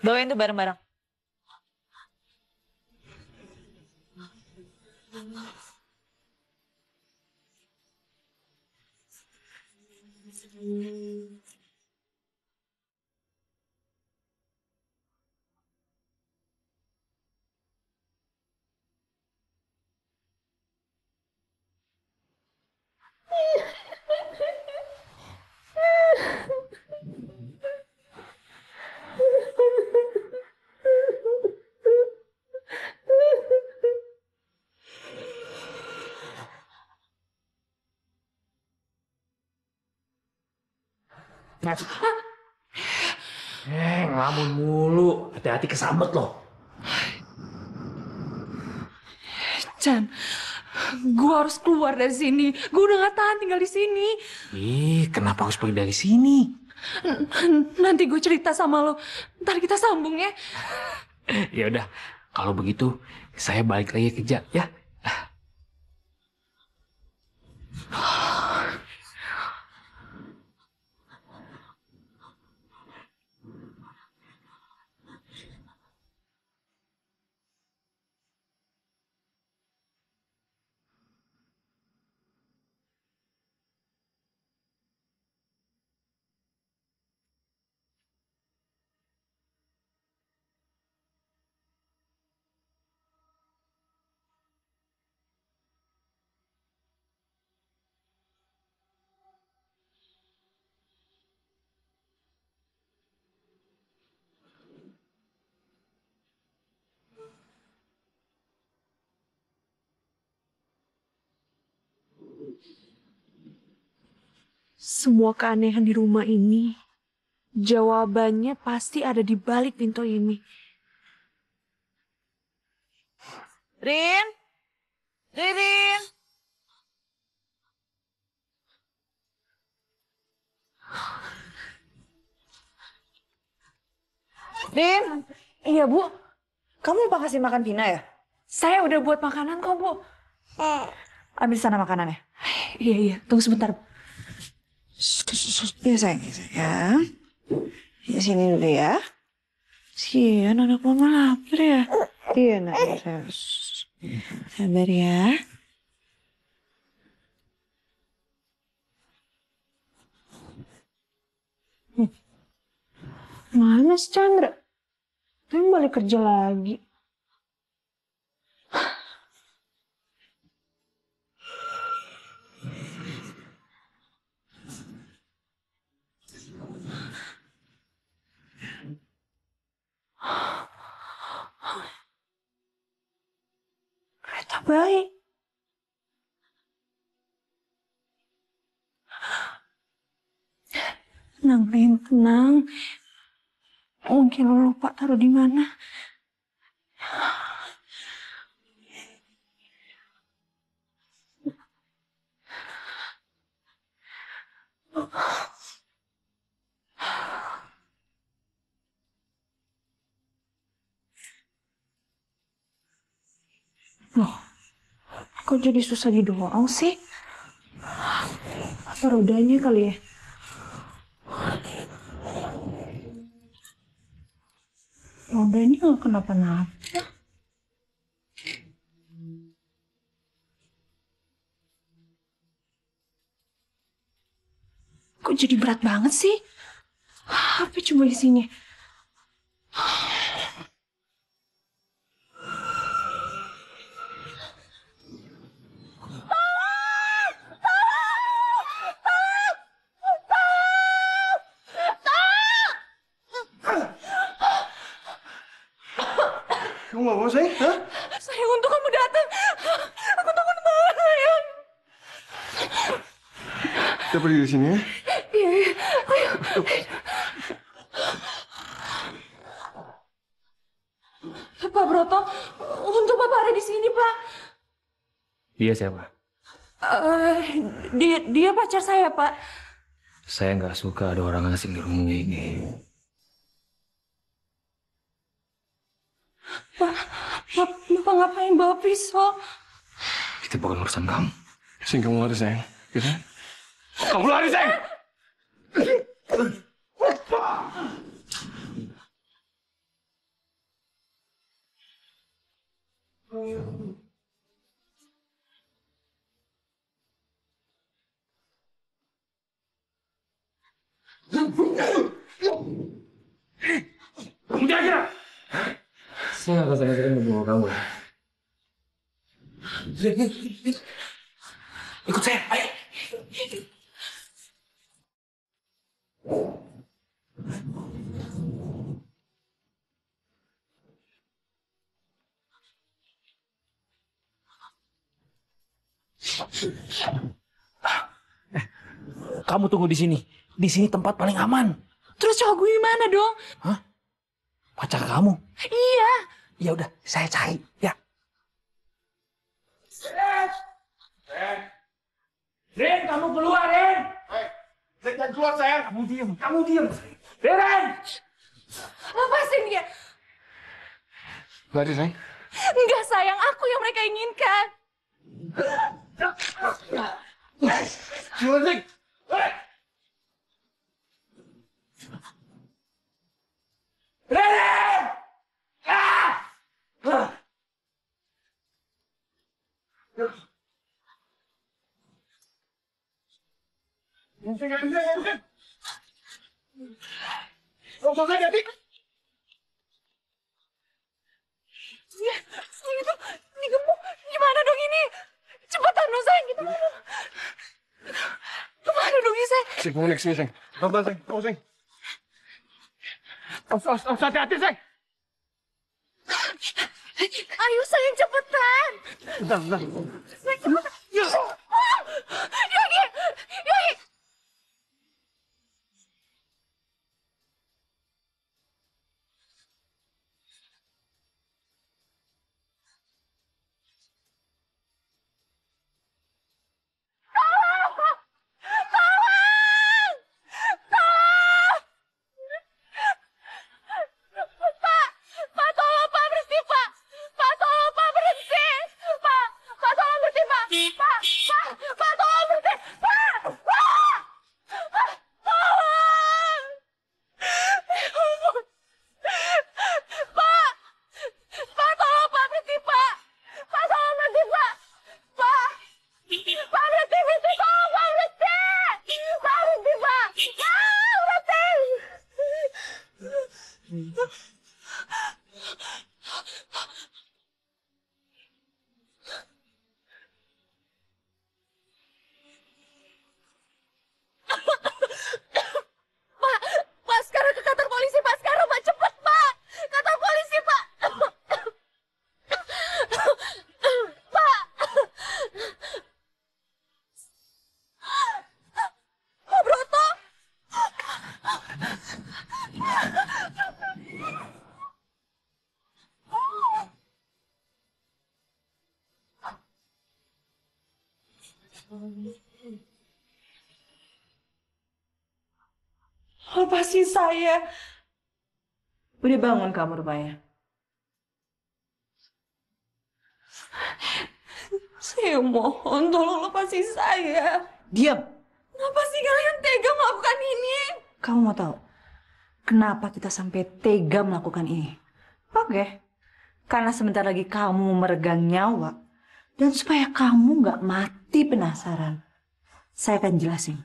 Bawain tuh bareng-bareng. Ngelamun mulu. Hati-hati kesambet loh. Chan, gue harus keluar dari sini. Gue udah gak tahan tinggal di sini. Ih, kenapa harus pergi dari sini? Nanti gue cerita sama lo. Ntar kita sambung ya. Ya udah, kalau begitu saya balik lagi kerja ya. Semua keanehan di rumah ini, jawabannya pasti ada di balik pintu ini. Rin? Rin? Rin? Iya, Bu. Kamu lupa kasih makan Vina ya? Saya udah buat makanan kok, Bu. Ambil sana makanannya. Iya. Tunggu sebentar. Iya, sayang. Ya. Ya, sini dulu ya. Sian, anak mama lapar ya. Iya, nak. Sabar ya. Mana si Chandra? Dia balik kerja lagi. Kereta baik. Tenang, Rin, tenang. Mungkin lo lupa taruh di mana. Loh, kok jadi susah didoang sih? Apa rodanya kali ya? Rodanya nggak kenapa-napa. Kok jadi berat banget sih? Apa coba di sini? Kamu gak mau, sayang? Hah? Sayang, untuk kamu datang. Aku takut banget, sayang. Kita pergi di sini ya. Iya. Ayo. Pak Broto, untuk Bapak ada di sini, Pak. Dia siapa? Dia pacar saya, Pak. Saya nggak suka ada orang asing di rumah ini. Bapak ngapain bawa pisau? Itu bukan urusan kamu. Sing, kamu lari, sayang. Gitu. Kamu lari, sayang! Kamu jangan gerak. Saya nggak sengaja membawa kamu. Ikut saya, ayo. Kamu tunggu di sini. Di sini tempat paling aman. Terus cowok gue gimana dong? Hah? Pacar kamu? Iya. Ya udah, saya cari. Ya. Ren, kamu keluar, Ren. Zek, jangan keluar, sayang. Kamu diam, kamu diam. Ren! Lepasin dia. Lari, sayang. Enggak sayang, aku yang mereka inginkan. Keluar, Zek. Ren! Ah! Itu, ini gemuk. Gimana dong ini? Cepetan dong sayang, kita mana? Kemana dong ini sayang? Zek, kamu naik sini, sayang. Pelan-pelan, sayang. Kamu, sayang. Awas, hati-hati, sayang. Ayo sayang, cepetan. Bentar. Sayang, cepetan. Yogi! Yogi! Pak, sekarang ke kantor polisi, Pak. Sekarang, Pak. Cepet, Pak. Kantor polisi, Pak. Pak. Pak Broto. Lepasin saya. Udah bangun kamu rupanya. Saya mohon, tolong lepasin saya. Diam. Kenapa sih kalian tega melakukan ini? Kamu mau tahu kenapa kita sampai tega melakukan ini? Oke. Karena sebentar lagi kamu meregang nyawa. Dan supaya kamu nggak mati penasaran, saya akan jelasin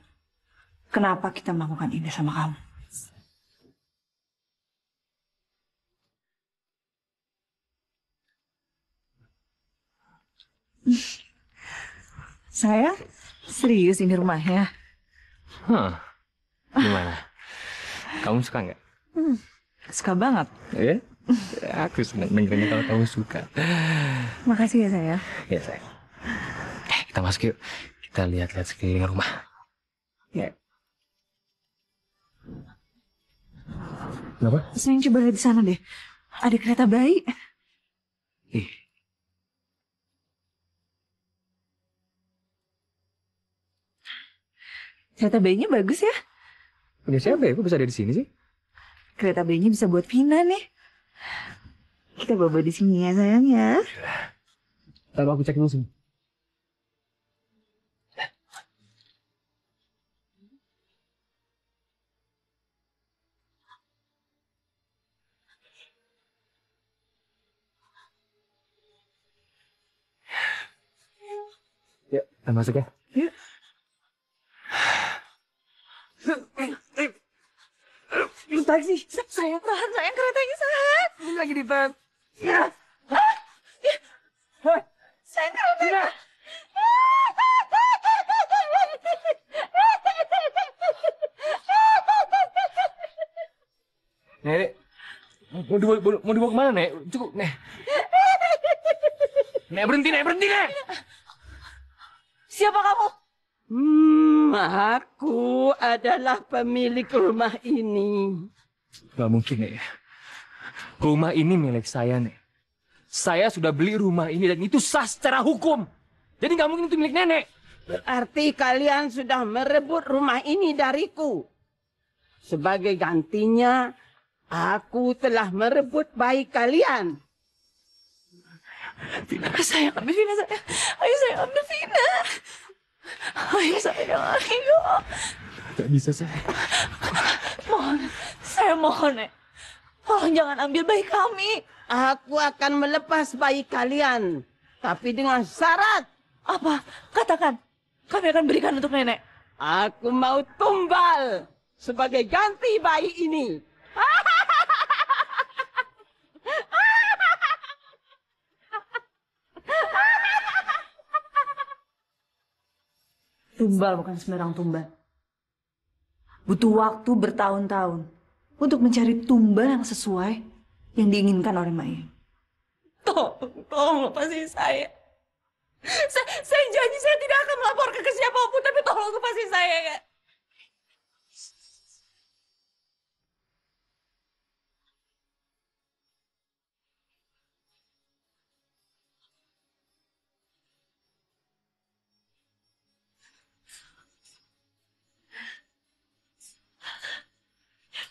kenapa kita melakukan ini sama kamu. Saya serius ini rumahnya. Gimana? Kamu suka nggak? Suka banget. Ya? Aku senang dengernya kalau kamu suka. Makasih ya sayang. Ya sayang. Kita masuk yuk. Kita lihat-lihat sekeliling rumah. Ya. Kenapa? Sayang coba lihat di sana deh. Ada kereta bayi. Ih. Kereta bayinya bagus ya. Punya siapa ya? Kok bisa ada di sini sih? Kereta bayinya bisa buat Vina nih. Kita bobo di sini ya sayang ya. Taruh aku cek dulu sini. Yuk, kita masuk ya. Yuk. Taksi, sayang tahan, sayang keretanya sayang. Ini lagi di tahan. Ya. Sayang keretanya. Nek, mau dibawa kemana, Nek? Cukup, Nek. Nek, berhenti, Nek. Siapa kamu? Aku adalah pemilik rumah ini. Gak mungkin, Nek. Rumah ini milik saya, Nek. Saya sudah beli rumah ini dan itu sah secara hukum. Jadi gak mungkin itu milik Nenek. Berarti kalian sudah merebut rumah ini dariku. Sebagai gantinya, aku telah merebut bayi kalian. Vina sayang, ambil Vina sayang. Ayo sayang, ambil Vina. Ayo sayang, ayo. Gak bisa, saya. Mohon, saya mohon, Nek. Tolong jangan ambil bayi kami. Aku akan melepas bayi kalian. Tapi dengan syarat. Apa? Katakan. Kami akan berikan untuk Nenek. Aku mau tumbal sebagai ganti bayi ini. Tumbal bukan sembarang tumbal. Butuh waktu bertahun-tahun untuk mencari tumbal yang sesuai yang diinginkan oleh Maya. Tolong lepasin saya. Saya janji saya tidak akan melaporkan ke siapapun, tapi tolong lepasin saya ya.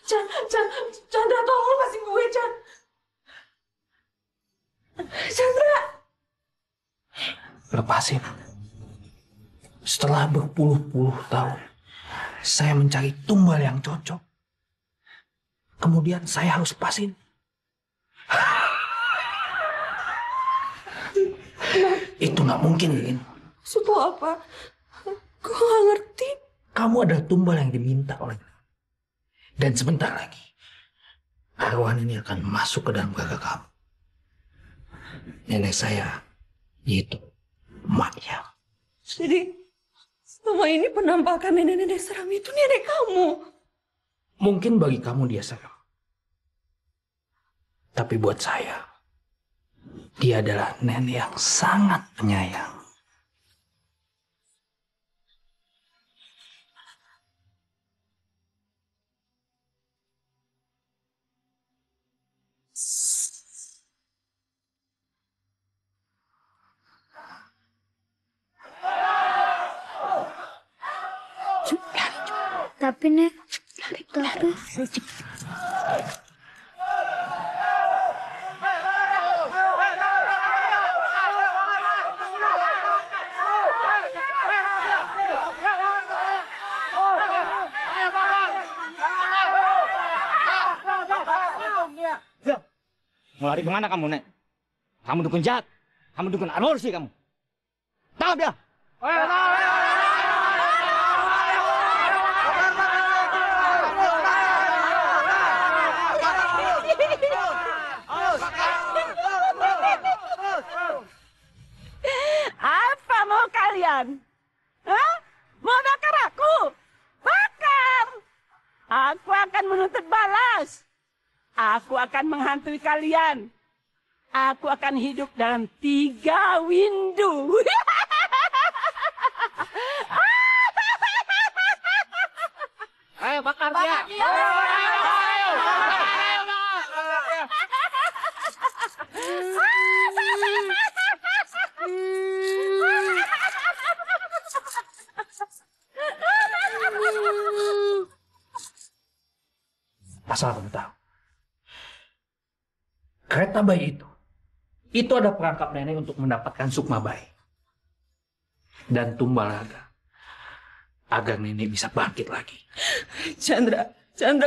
Chandra, tolong lepasin gue, Chandra. Lepasin. Setelah berpuluh-puluh tahun, saya mencari tumbal yang cocok. Kemudian saya harus lepasin. Itu nggak mungkin, Lin. Maksud lo apa? Gue nggak ngerti. Kamu adalah tumbal yang diminta oleh. Dan sebentar lagi, arwah ini akan masuk ke dalam gagal kamu. Nenek saya, yaitu Maya. Jadi, selama ini penampakan nenek-nenek seram itu nenek kamu. Mungkin bagi kamu dia seram. Tapi buat saya, dia adalah nenek yang sangat penyayang. Tapi Nek, tapi Mau lari kemana kamu, Nek? Kamu dukun jahat. Kamu dukun aborsi kamu. Tangkap dia. Apa mau kalian? Hah? Mau bakar aku? Bakar! Aku akan menuntut balas. Aku akan menghantui kalian. Aku akan hidup dalam 3 windu. Ayo bakar dia. Asal kamu tahu, kereta bayi itu ada perangkap nenek untuk mendapatkan sukma bayi dan tumbal raga agar nenek bisa bangkit lagi. Chandra,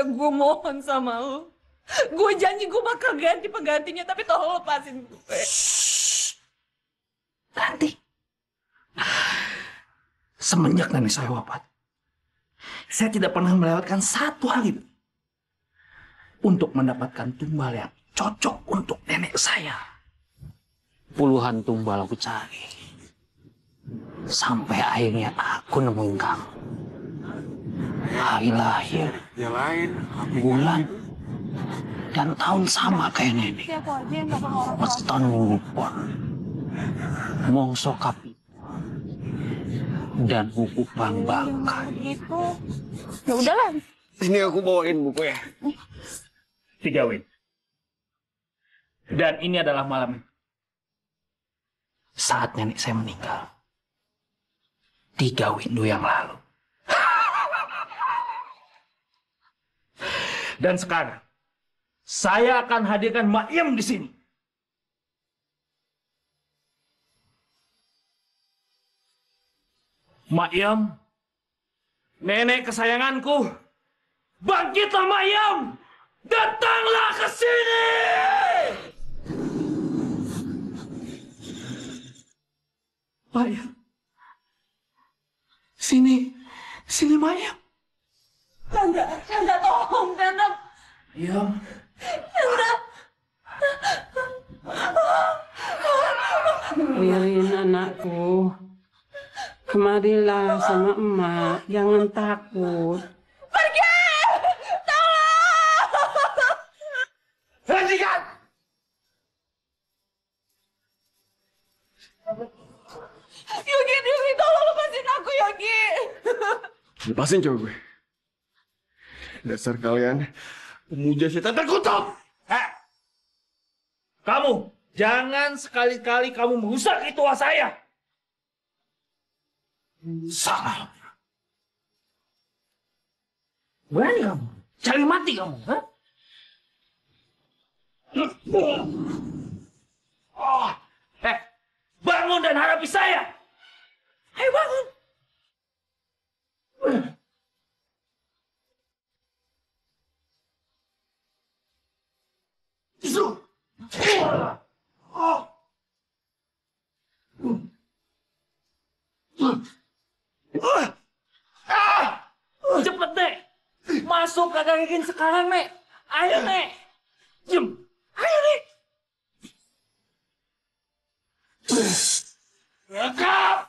gue mohon sama lo. Gue janji gue bakal ganti penggantinya, tapi tolong lepasin gue. Ganti? Semenjak nenek saya wafat, saya tidak pernah melewatkan satu hari untuk mendapatkan tumbal yang cocok untuk nenek saya. Puluhan tumbal aku cari. Sampai akhirnya aku nemuin kamu. Hari lahir, yang lain, bulan, dan tahun sama kayak nenek. Weton minggu pon, mongso kapi, dan buku bang bangkai. Gitu. Ya udahlah. Sini aku bawain buku ya. 3 win. Dan ini adalah malam saat nenek saya meninggal. 3 windu yang lalu. Dan sekarang, saya akan hadirkan Mak Iem di sini. Mak Iem, nenek kesayanganku, bangkitlah Mak Iem, datanglah ke sini! Mak Iem. Sini Maya. Chandra tolong, Chandra. Iya. Chandra. Wirin anakku, kemarilah sama emak, jangan takut. Pergi! Tolong! Hentikan! Yogi, tolong lepasin aku, Yogi. Lepasin coba gue. Dasar kalian pemuja setan terkutuk. Kamu, jangan sekali-kali kamu merusak ritual saya. Salah. Berani kamu? Cari mati kamu, ha? Bangun dan hadapi saya. Ayo bangun. Cepet, Nek. Masuk kagak ingin sekarang, Nek. Ayo, Nek. Jem. Ayo, Nek. Rekap.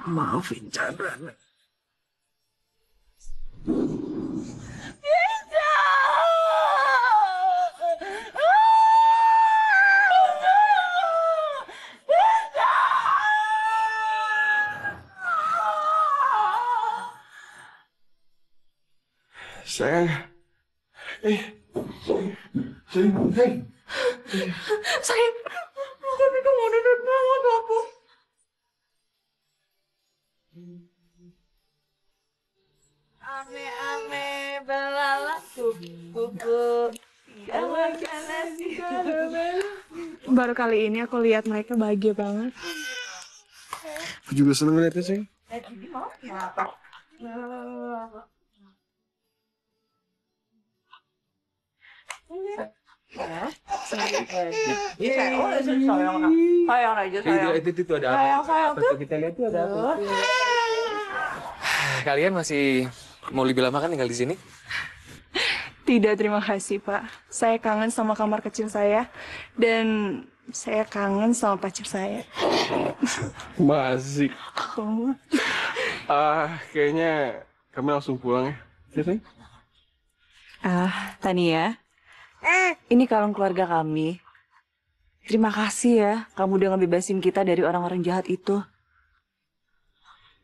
Maafin Chandra. Sayang. Sayang, tapi kamu udah banget aku. Ame belalak kuku. Baru kali ini aku lihat mereka bahagia banget. Aku juga seneng ngeliatnya, sayang. Sayang aja, sayang. Itu ada apa? Sayang. Pas kita lihat itu ada apa? Kalian masih mau lebih lama kan tinggal di sini? Tidak, terima kasih, Pak. Saya kangen sama kamar kecil saya. Dan saya kangen sama pacar saya. Masih. Kayaknya kami langsung pulang ya. Ya, sayang? Tania, ini kalung keluarga kami. Terima kasih ya, kamu udah ngebebasin kita dari orang-orang jahat itu.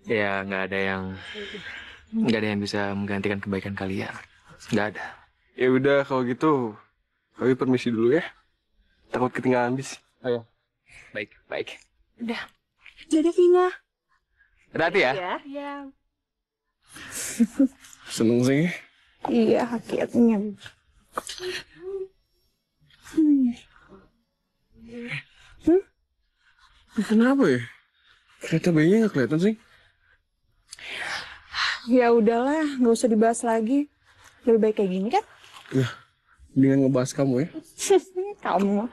Ya, nggak ada yang bisa menggantikan kebaikan kalian. Nggak ada. Ya udah kalau gitu, kami permisi dulu ya. Takut ketinggalan bis. Ayo. Baik, baik. Udah. Jadi Vina. Hati-hati ya. Iya. Seneng sih. Iya, akhirnya. Kenapa ya? Kereta bayinya nggak kelihatan sih? Ya udahlah, nggak usah dibahas lagi. Lebih baik kayak gini kan? Ya, mendingan ngebahas kamu ya. Kamu.